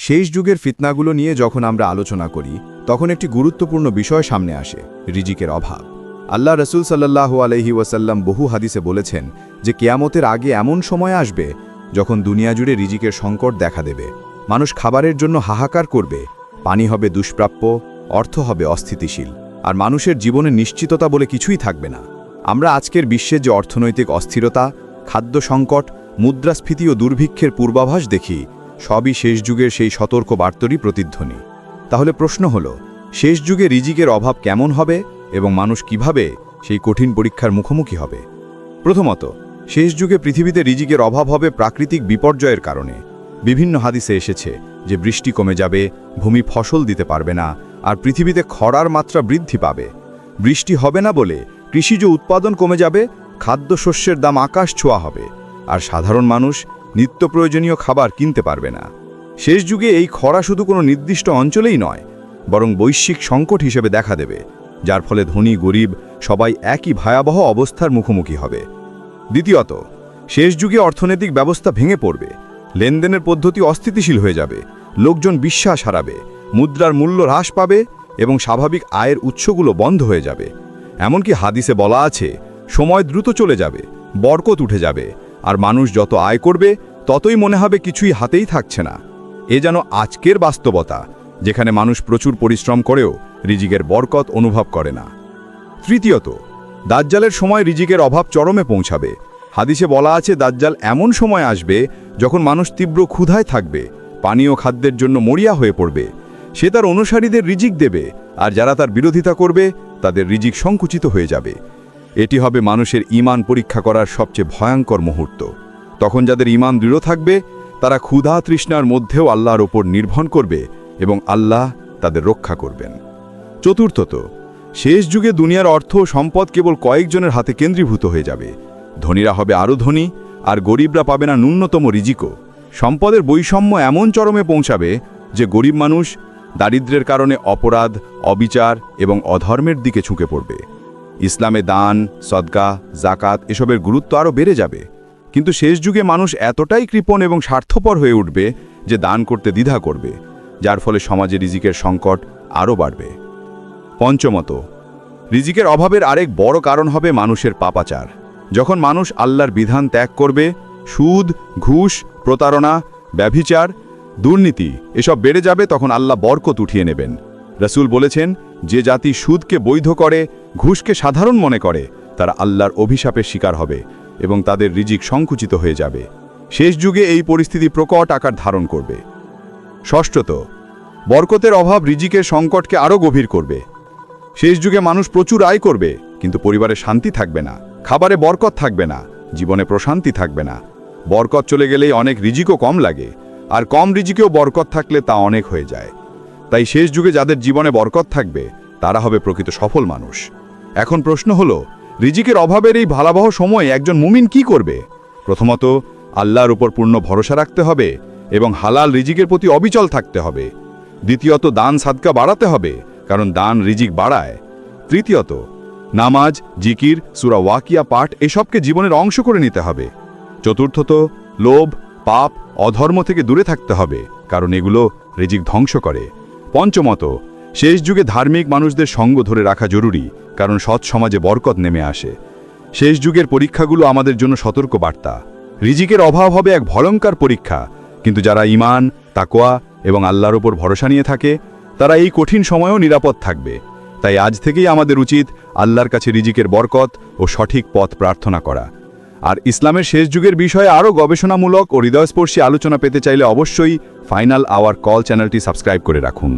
শেষ যুগের ফিতনাগুলো নিয়ে যখন আমরা আলোচনা করি তখন একটি গুরুত্বপূর্ণ বিষয় সামনে আসে, রিজিকের অভাব। আল্লাহ রসুল সাল্লাল্লাহু আলাইহি ওয়াসাল্লাম বহু হাদিসে বলেছেন যে কিয়ামতের আগে এমন সময় আসবে যখন দুনিয়া জুড়ে রিজিকের সংকট দেখা দেবে। মানুষ খাবারের জন্য হাহাকার করবে, পানি হবে দুষ্প্রাপ্য, অর্থ হবে অস্থিতিশীল, আর মানুষের জীবনে নিশ্চিততা বলে কিছুই থাকবে না। আমরা আজকের বিশ্বে যে অর্থনৈতিক অস্থিরতা, খাদ্য সংকট, মুদ্রাস্ফীতি ও দুর্ভিক্ষের পূর্বাভাস দেখি, সবই শেষ যুগের সেই সতর্ক বার্তারই প্রতিধ্বনি। তাহলে প্রশ্ন হলো, শেষ যুগে রিজিকের অভাব কেমন হবে এবং মানুষ কিভাবে সেই কঠিন পরীক্ষার মুখোমুখি হবে? প্রথমত, শেষ যুগে পৃথিবীতে রিজিকের অভাব হবে প্রাকৃতিক বিপর্যয়ের কারণে। বিভিন্ন হাদিসে এসেছে যে বৃষ্টি কমে যাবে, ভূমি ফসল দিতে পারবে না, আর পৃথিবীতে খরার মাত্রা বৃদ্ধি পাবে। বৃষ্টি হবে না বলে কৃষিজ উৎপাদন কমে যাবে, খাদ্যশস্যের দাম আকাশ ছোঁয়া হবে, আর সাধারণ মানুষ নিত্য প্রয়োজনীয় খাবার কিনতে পারবে না। শেষ যুগে এই খরা শুধু কোনো নির্দিষ্ট অঞ্চলেই নয়, বরং বৈশ্বিক সংকট হিসেবে দেখা দেবে, যার ফলে ধনী গরিব সবাই একই ভয়াবহ অবস্থার মুখোমুখি হবে। দ্বিতীয়ত, শেষ যুগে অর্থনৈতিক ব্যবস্থা ভেঙে পড়বে, লেনদেনের পদ্ধতি অস্থিতিশীল হয়ে যাবে, লোকজন বিশ্বাস হারাবে, মুদ্রার মূল্য হ্রাস পাবে এবং স্বাভাবিক আয়ের উৎসগুলো বন্ধ হয়ে যাবে। এমনকি হাদিসে বলা আছে, সময় দ্রুত চলে যাবে, বরকত উঠে যাবে, আর মানুষ যত আয় করবে ততই মনে হবে কিছুই হাতেই থাকছে না। এ যেন আজকের বাস্তবতা, যেখানে মানুষ প্রচুর পরিশ্রম করেও রিজিকের বরকত অনুভব করে না। তৃতীয়ত, দাজ্জালের সময় রিজিকের অভাব চরমে পৌঁছাবে। হাদিসে বলা আছে, দাজ্জাল এমন সময় আসবে যখন মানুষ তীব্র ক্ষুধায় থাকবে, পানীয় খাদ্যের জন্য মরিয়া হয়ে পড়বে। সে তার অনুসারীদের রিজিক দেবে, আর যারা তার বিরোধিতা করবে তাদের রিজিক সংকুচিত হয়ে যাবে। এটি হবে মানুষের ঈমান পরীক্ষা করার সবচেয়ে ভয়ঙ্কর মুহূর্ত। তখন যাদের ঈমান দৃঢ় থাকবে তারা ক্ষুধা তৃষ্ণার মধ্যেও আল্লাহর ওপর নির্ভর করবে এবং আল্লাহ তাদের রক্ষা করবেন। চতুর্থত, শেষ যুগে দুনিয়ার অর্থ ও সম্পদ কেবল কয়েকজনের হাতে কেন্দ্রীভূত হয়ে যাবে। ধনীরা হবে আরও ধনী, আর গরিবরা পাবে না ন্যূনতম রিজিকও। সম্পদের বৈষম্য এমন চরমে পৌঁছাবে যে গরিব মানুষ দারিদ্র্যের কারণে অপরাধ, অবিচার এবং অধর্মের দিকে ঝুঁকে পড়বে। ইসলামে দান, সদকা, জাকাত এসবের গুরুত্ব আরও বেড়ে যাবে। কিন্তু শেষ যুগে মানুষ এতটাই কৃপণ এবং স্বার্থপর হয়ে উঠবে যে দান করতে দ্বিধা করবে, যার ফলে সমাজে রিজিকের সংকট আরও বাড়বে। পঞ্চমত, রিজিকের অভাবের আরেক বড় কারণ হবে মানুষের পাপাচার। যখন মানুষ আল্লাহর বিধান ত্যাগ করবে, সুদ, ঘুষ, প্রতারণা, ব্যভিচার, দুর্নীতি এসব বেড়ে যাবে, তখন আল্লাহ বরকত উঠিয়ে নেবেন। রাসূল বলেছেন, যে জাতি সুদকে বৈধ করে, ঘুষকে সাধারণ মনে করে, তারা আল্লাহর অভিশাপের শিকার হবে এবং তাদের রিজিক সংকুচিত হয়ে যাবে। শেষ যুগে এই পরিস্থিতি প্রকট আকার ধারণ করবে। ষষ্ঠত, বরকতের অভাব রিজিকের সংকটকে আরও গভীর করবে। শেষ যুগে মানুষ প্রচুর আয় করবে, কিন্তু পরিবারে শান্তি থাকবে না, খাবারে বরকত থাকবে না, জীবনে প্রশান্তি থাকবে না। বরকত চলে গেলেই অনেক রিজিকও কম লাগে, আর কম রিজিকেও বরকত থাকলে তা অনেক হয়ে যায়। তাই শেষ যুগে যাদের জীবনে বরকত থাকবে তারা হবে প্রকৃত সফল মানুষ। এখন প্রশ্ন হলো, রিজিকের অভাবের এই ভয়াবহ সময়ে একজন মুমিন কি করবে? প্রথমত, আল্লাহর উপর পূর্ণ ভরসা রাখতে হবে এবং হালাল রিজিকের প্রতি অবিচল থাকতে হবে। দ্বিতীয়ত, দান সাদকা বাড়াতে হবে, কারণ দান রিজিক বাড়ায়। তৃতীয়ত, নামাজ, জিকির, সূরা ওয়াকিয়া পাঠ এসবকে জীবনের অংশ করে নিতে হবে। চতুর্থত, লোভ, পাপ, অধর্ম থেকে দূরে থাকতে হবে, কারণ এগুলো রিজিক ধ্বংস করে। পঞ্চমত, শেষ যুগে ধার্মিক মানুষদের সঙ্গ ধরে রাখা জরুরি, কারণ সৎ সমাজে বরকত নেমে আসে। শেষ যুগের পরীক্ষাগুলো আমাদের জন্য সতর্ক বার্তা। রিজিকের অভাব হবে এক ভয়ঙ্কর পরীক্ষা, কিন্তু যারা ঈমান, তাকওয়া এবং আল্লাহর উপর ভরসা নিয়ে থাকে তারা এই কঠিন সময়েও নিরাপদ থাকবে। তাই আজ থেকেই আমাদের উচিত আল্লাহর কাছে রিজিকের বরকত ও সঠিক পথ প্রার্থনা করা। আর ইসলামের শেষ যুগের বিষয়ে আরও গবেষণামূলক ও হৃদয়স্পর্শী আলোচনা পেতে চাইলে অবশ্যই ফাইনাল আওয়ার কল চ্যানেলটি সাবস্ক্রাইব করে রাখুন।